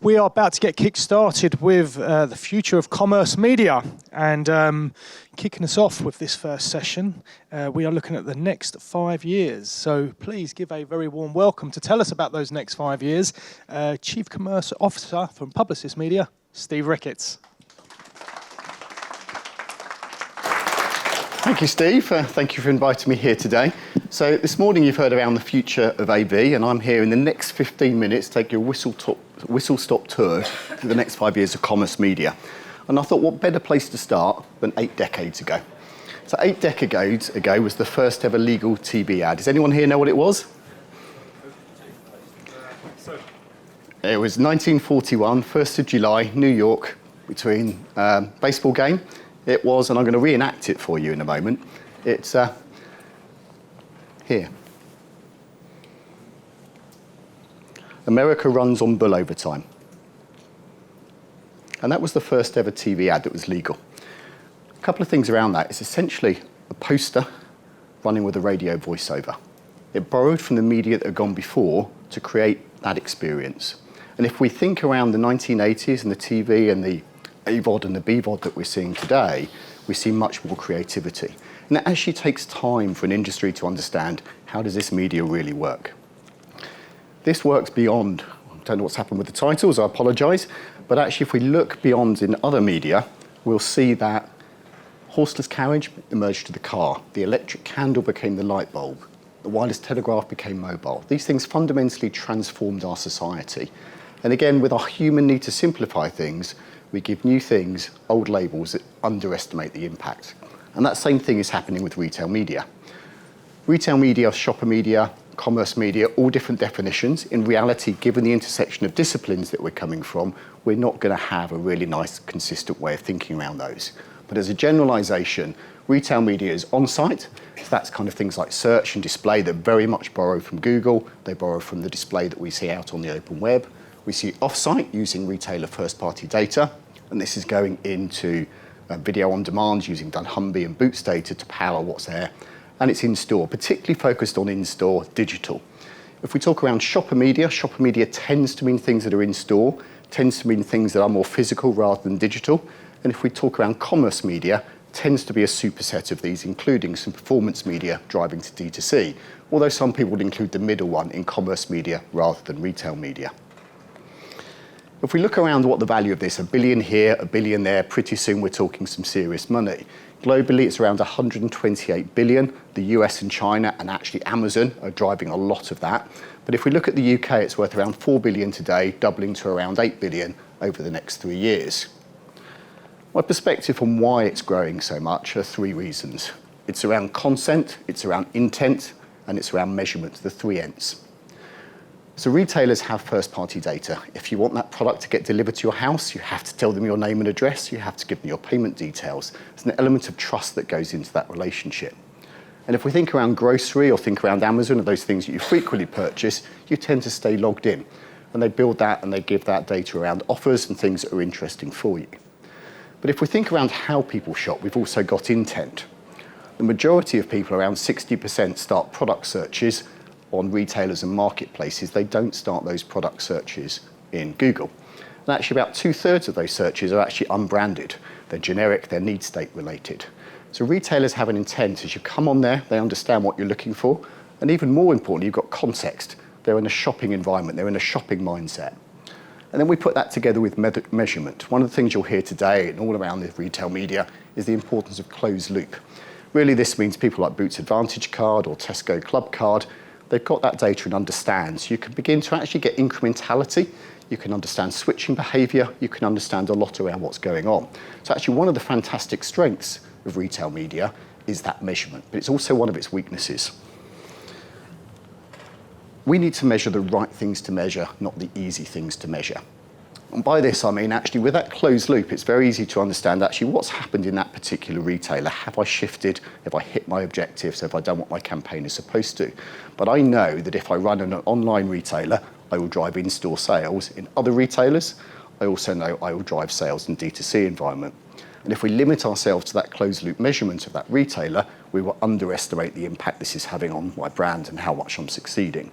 We are about to get kick-started with the future of commerce media, and kicking us off with this first session, we are looking at the next 5 years. So please give a very warm welcome to tell us about those next 5 years, Chief Commerce Officer from Publicis Media, Steve Ricketts. Thank you, Steve. Thank you for inviting me here today. So this morning you've heard around the future of AV, and I'm here in the next 15 minutes to take you a whistle-stop tour through the next 5 years of commerce media. And I thought, what better place to start than 8 decades ago? So 8 decades ago was the first ever legal TV ad. Does anyone here know what it was? It was 1941, 1st of July, New York, between baseball game. It was, and I'm going to reenact it for you in a moment. It's here. America runs on bull overtime. And that was the first ever TV ad that was legal. A couple of things around that. It's essentially a poster running with a radio voiceover. It borrowed from the media that had gone before to create that experience. And if we think around the 1980s and the TV and the AVOD and the BVOD that we're seeing today, we see much more creativity. And it actually takes time for an industry to understand, how does this media really work? This works beyond, I don't know what's happened with the titles, I apologise, but actually if we look beyond in other media, we'll see that horseless carriage emerged to the car, the electric candle became the light bulb, the wireless telegraph became mobile. These things fundamentally transformed our society. And again, with our human need to simplify things, we give new things old labels that underestimate the impact. And that same thing is happening with retail media. Retail media, shopper media, commerce media, all different definitions. In reality, given the intersection of disciplines that we're coming from, we're not going to have a really nice, consistent way of thinking around those. But as a generalization, retail media is on-site. So that's kind of things like search and display that very much borrow from Google. They borrow from the display that we see out on the open web. We see off-site using retailer first-party data, and this is going into video on demand using dunnhumby and Boots data to power what's there. And it's in-store, particularly focused on in-store digital. If we talk around shopper media tends to mean things that are in-store, tends to mean things that are more physical rather than digital. And if we talk around commerce media, tends to be a superset of these, including some performance media driving to D2C, although some people would include the middle one in commerce media rather than retail media. If we look around what the value of this, $1 billion here, $1 billion there, pretty soon we're talking some serious money. Globally, it's around 128 billion. The US and China and actually Amazon are driving a lot of that. But if we look at the UK, it's worth around 4 billion today, doubling to around 8 billion over the next 3 years. My perspective on why it's growing so much are 3 reasons. It's around consent, it's around intent, and it's around measurement, the 3 N's. So retailers have first-party data. If you want that product to get delivered to your house, you have to tell them your name and address, you have to give them your payment details. There's an element of trust that goes into that relationship. And if we think around grocery or think around Amazon or those things that you frequently purchase, you tend to stay logged in. And they build that and they give that data around offers and things that are interesting for you. But if we think around how people shop, we've also got intent. The majority of people, around 60%, start product searches on retailers and marketplaces. They don't start those product searches in Google. And actually about 2/3 of those searches are actually unbranded. They're generic, they're need state related. So retailers have an intent. As you come on there, they understand what you're looking for. And even more importantly, you've got context. They're in a shopping environment, they're in a shopping mindset. And then we put that together with measurement. One of the things you'll hear today and all around the retail media is the importance of closed loop. Really, this means people like Boots Advantage Card or Tesco Club Card, they've got that data and understand. So you can begin to actually get incrementality. You can understand switching behaviour. You can understand a lot around what's going on. So actually one of the fantastic strengths of retail media is that measurement, but it's also one of its weaknesses. We need to measure the right things to measure, not the easy things to measure. And by this, I mean, actually, with that closed loop, it's very easy to understand actually what's happened in that particular retailer. Have I shifted? Have I hit my objectives? Have I done what my campaign is supposed to? But I know that if I run an online retailer, I will drive in-store sales. In other retailers, I also know I will drive sales in D2C environment. And if we limit ourselves to that closed loop measurement of that retailer, we will underestimate the impact this is having on my brand and how much I'm succeeding.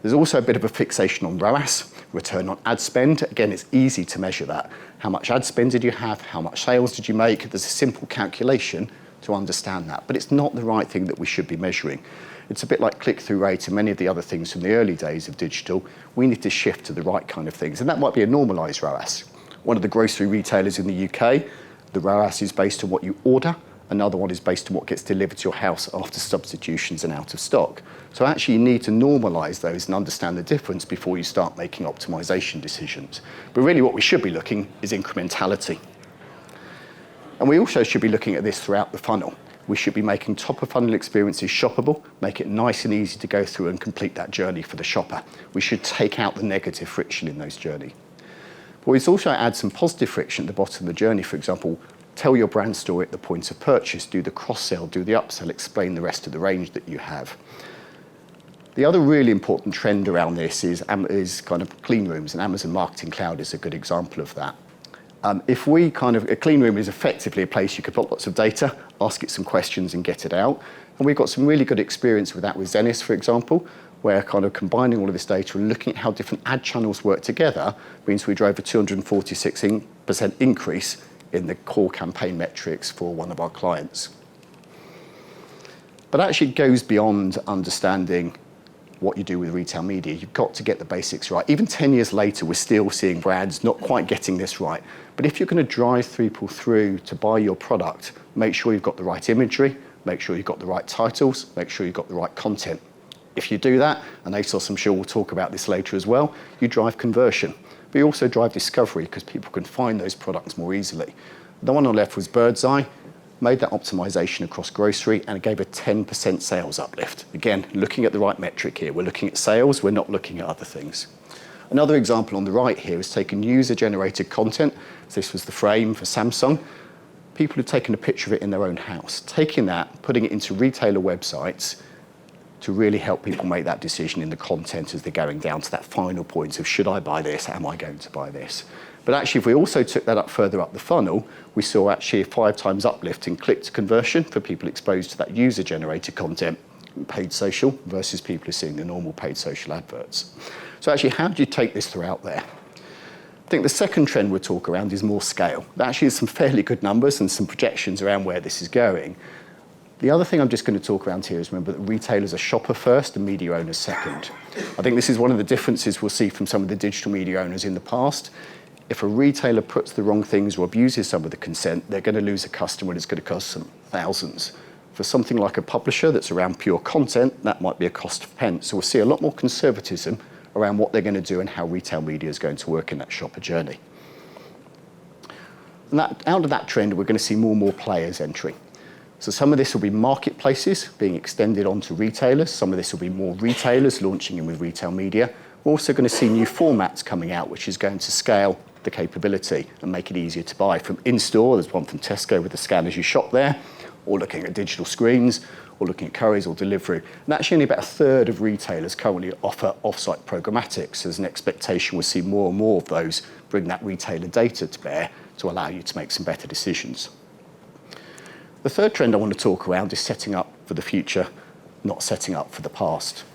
There's also a bit of a fixation on ROAS, return on ad spend. Again, it's easy to measure that. How much ad spend did you have? How much sales did you make? There's a simple calculation to understand that, but it's not the right thing that we should be measuring. It's a bit like click-through rate and many of the other things from the early days of digital. We need to shift to the right kind of things, and that might be a normalised ROAS. One of the grocery retailers in the UK, the ROAS is based on what you order. Another one is based on what gets delivered to your house after substitutions and out of stock. So actually you need to normalise those and understand the difference before you start making optimisation decisions. But really what we should be looking is incrementality. And we also should be looking at this throughout the funnel. We should be making top of funnel experiences shoppable, make it nice and easy to go through and complete that journey for the shopper. We should take out the negative friction in those journeys. But we also add some positive friction at the bottom of the journey. For example, tell your brand story at the point of purchase, do the cross-sell, do the upsell, explain the rest of the range that you have. The other really important trend around this is kind of clean rooms, and Amazon Marketing Cloud is a good example of that. A clean room is effectively a place you could put lots of data, ask it some questions and get it out. And we've got some really good experience with that with Zenith, for example, where kind of combining all of this data and looking at how different ad channels work together means we drove a 246% increase in the core campaign metrics for one of our clients. But actually it goes beyond understanding what you do with retail media. You've got to get the basics right. Even 10 years later, we're still seeing brands not quite getting this right. But if you're going to drive people through to buy your product, make sure you've got the right imagery, make sure you've got the right titles, make sure you've got the right content. If you do that, and ASOS, I'm sure we'll talk about this later as well, you drive conversion. But you also drive discovery because people can find those products more easily. The one on the left was Bird's Eye, made that optimization across grocery, and it gave a 10% sales uplift. Again, looking at the right metric here. We're looking at sales, we're not looking at other things. Another example on the right here is taking user-generated content. So this was the frame for Samsung. People had taken a picture of it in their own house. Taking that, putting it into retailer websites to really help people make that decision in the content as they're going down to that final point of, should I buy this? Am I going to buy this? But actually, if we also took that up further up the funnel, we saw actually a 5 times uplift in click to conversion for people exposed to that user-generated content, paid social, versus people who are seeing the normal paid social adverts. So actually, how do you take this throughout there? I think the second trend we'll talk around is more scale. There actually is some fairly good numbers and some projections around where this is going. The other thing I'm just going to talk around here is remember that retailers are shopper first and media owners second. I think this is one of the differences we'll see from some of the digital media owners in the past. If a retailer puts the wrong things or abuses some of the consent, they're going to lose a customer and it's going to cost them thousands. For something like a publisher that's around pure content, that might be a cost of pence. So we'll see a lot more conservatism around what they're going to do and how retail media is going to work in that shopper journey. And out of that trend, we're going to see more and more players entering. So some of this will be marketplaces being extended onto retailers. Some of this will be more retailers launching in with retail media. We're also going to see new formats coming out, which is going to scale the capability and make it easier to buy. From in-store, there's one from Tesco with the scan as you shop there, or looking at digital screens, or looking at couriers or delivery. And actually only about a third of retailers currently offer off-site programmatics. So there's an expectation we'll see more and more of those bring that retailer data to bear to allow you to make some better decisions. The third trend I want to talk around is setting up for the future, not setting up for the past.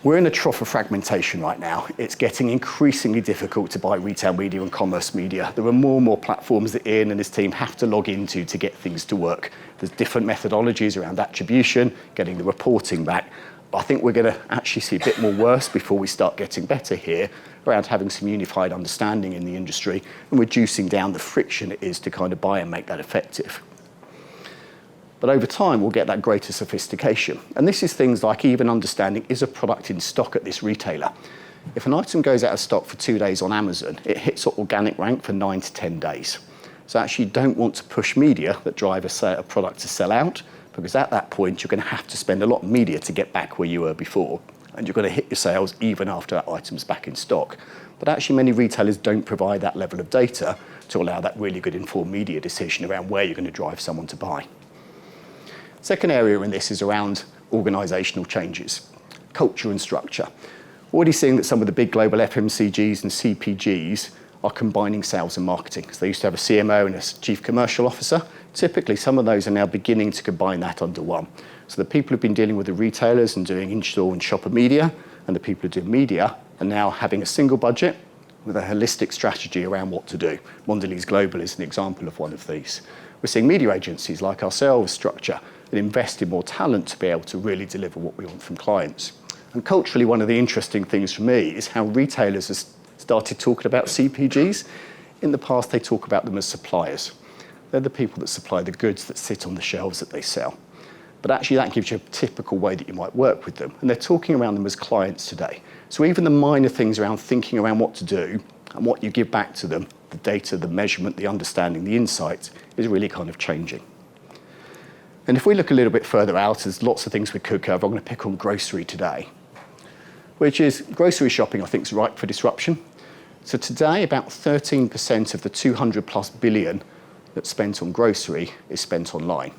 We're in a trough of fragmentation right now. It's getting increasingly difficult to buy retail media and commerce media. There are more and more platforms that Ian and his team have to log into to get things to work. There's different methodologies around attribution, getting the reporting back. But I think we're going to actually see a bit more worse before we start getting better here around having some unified understanding in the industry and reducing down the friction it is to kind of buy and make that effective. But over time, we'll get that greater sophistication. And this is things like even understanding, is a product in stock at this retailer? If an item goes out of stock for 2 days on Amazon, it hits organic rank for 9 to 10 days. So actually you don't want to push media that drive a product to sell out, because at that point, you're going to have to spend a lot of media to get back where you were before. And you're going to hit your sales even after that item's back in stock. But actually many retailers don't provide that level of data to allow that really good informed media decision around where you're going to drive someone to buy. Second area in this is around organisational changes, culture and structure. Already seeing that some of the big global FMCGs and CPGs are combining sales and marketing. So they used to have a CMO and a chief commercial officer. Typically, some of those are now beginning to combine that under one. So the people who've been dealing with the retailers and doing in-store and shopper media, and the people who do media are now having a single budget with a holistic strategy around what to do. Mondelez Global is an example of one of these. We're seeing media agencies like ourselves structure and invest in more talent to be able to really deliver what we want from clients. And culturally, one of the interesting things for me is how retailers have started talking about CPGs. In the past, they talk about them as suppliers. They're the people that supply the goods that sit on the shelves that they sell. But actually, that gives you a typical way that you might work with them. And they're talking around them as clients today. So even the minor things around thinking around what to do and what you give back to them, the data, the measurement, the understanding, the insights, is really kind of changing. And if we look a little bit further out, there's lots of things we could cover. I'm going to pick on grocery today, which is grocery shopping, I think, is ripe for disruption. So today, about 13% of the 200 plus billion that's spent on grocery is spent online.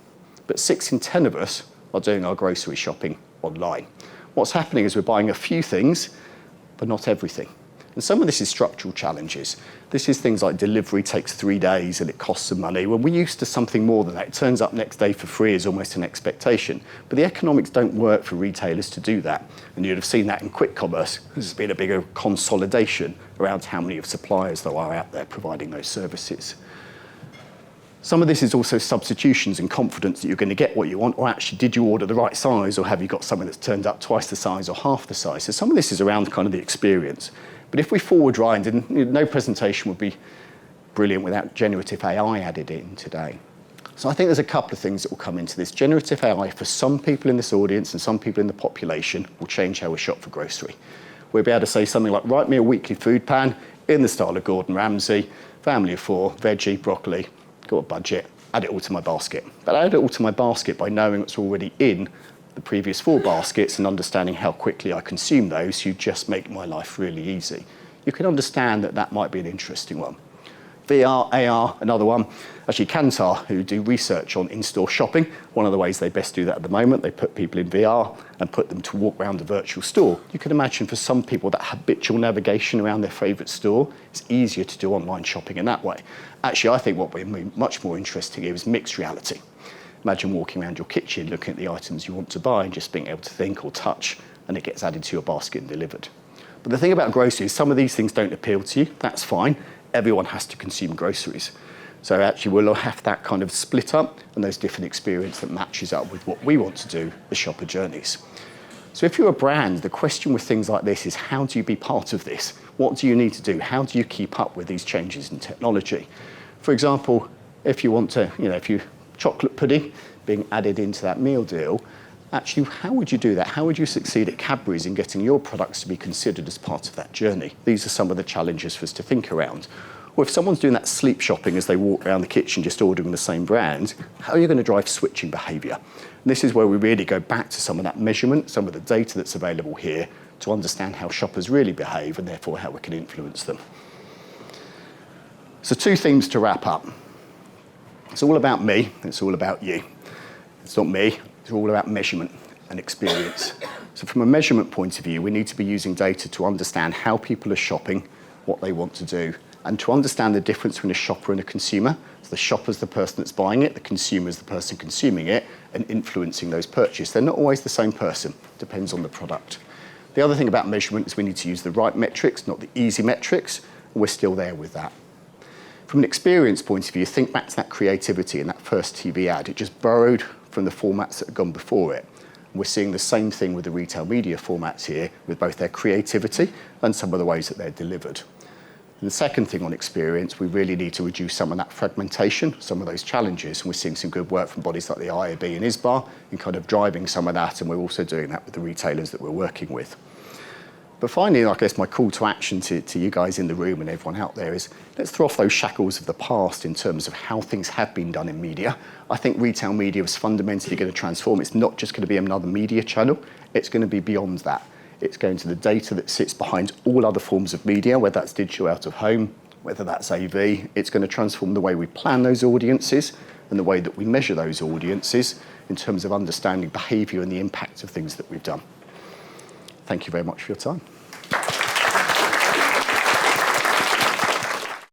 But 6 in 10 of us are doing our grocery shopping online. What's happening is we're buying a few things, but not everything. And some of this is structural challenges. This is things like delivery takes 3 days and it costs some money. When we're used to something more than that, it turns up next day for free is almost an expectation. But the economics don't work for retailers to do that. And you'd have seen that in quick commerce. There's been a bigger consolidation around how many of suppliers there are out there providing those services. Some of this is also substitutions and confidence that you're going to get what you want, or actually, did you order the right size, or have you got something that's turned up twice the size or half the size? So some of this is around kind of the experience. But if we forward wind, and no presentation would be brilliant without generative AI added in today. So I think there's a couple of things that will come into this. Generative AI, for some people in this audience and some people in the population, will change how we shop for grocery. We'll be able to say something like, write me a weekly food plan in the style of Gordon Ramsay, family of 4, veggie, broccoli, got a budget, add it all to my basket. But I add it all to my basket by knowing what's already in the previous 4 baskets and understanding how quickly I consume those. You just make my life really easy. You can understand that that might be an interesting one. VR, AR, another one. Actually, Kantar, who do research on in-store shopping, one of the ways they best do that at the moment, they put people in VR and put them to walk around the virtual store. You can imagine for some people that habitual navigation around their favourite store, it's easier to do online shopping in that way. Actually, I think what would be much more interesting here is mixed reality. Imagine walking around your kitchen, looking at the items you want to buy and just being able to think or touch, and it gets added to your basket and delivered. But the thing about groceries, some of these things don't appeal to you. That's fine. Everyone has to consume groceries. So actually, we'll have that kind of split up and those different experience that matches up with what we want to do as shopper journeys. So if you're a brand, the question with things like this is, how do you be part of this? What do you need to do? How do you keep up with these changes in technology? For example, if you want to, if you chocolate pudding being added into that meal deal, actually, how would you do that? How would you succeed at Cadbury's in getting your products to be considered as part of that journey? These are some of the challenges for us to think around. Or if someone's doing that sleep shopping as they walk around the kitchen just ordering the same brand, how are you going to drive switching behaviour? And this is where we really go back to some of that measurement, some of the data that's available here to understand how shoppers really behave and therefore how we can influence them. So 2 themes to wrap up. It's all about me, it's all about you. It's not me, it's all about measurement and experience. So from a measurement point of view, we need to be using data to understand how people are shopping, what they want to do, and to understand the difference between a shopper and a consumer. So the shopper's the person that's buying it, the consumer's the person consuming it, and influencing those purchases. They're not always the same person, depends on the product. The other thing about measurement is we need to use the right metrics, not the easy metrics, and we're still there with that. From an experience point of view, think back to that creativity in that first TV ad. It just borrowed from the formats that had gone before it. And we're seeing the same thing with the retail media formats here, with both their creativity and some of the ways that they're delivered. And the second thing on experience, we really need to reduce some of that fragmentation, some of those challenges, and we're seeing some good work from bodies like the IAB and ISBA in kind of driving some of that, and we're also doing that with the retailers that we're working with. But finally, I guess my call to action to you guys in the room and everyone out there is, let's throw off those shackles of the past in terms of how things have been done in media. I think retail media is fundamentally going to transform. It's not just going to be another media channel, it's going to be beyond that. It's going to the data that sits behind all other forms of media, whether that's digital out of home, whether that's AV. It's going to transform the way we plan those audiences and the way that we measure those audiences in terms of understanding behaviour and the impact of things that we've done. Thank you very much for your time.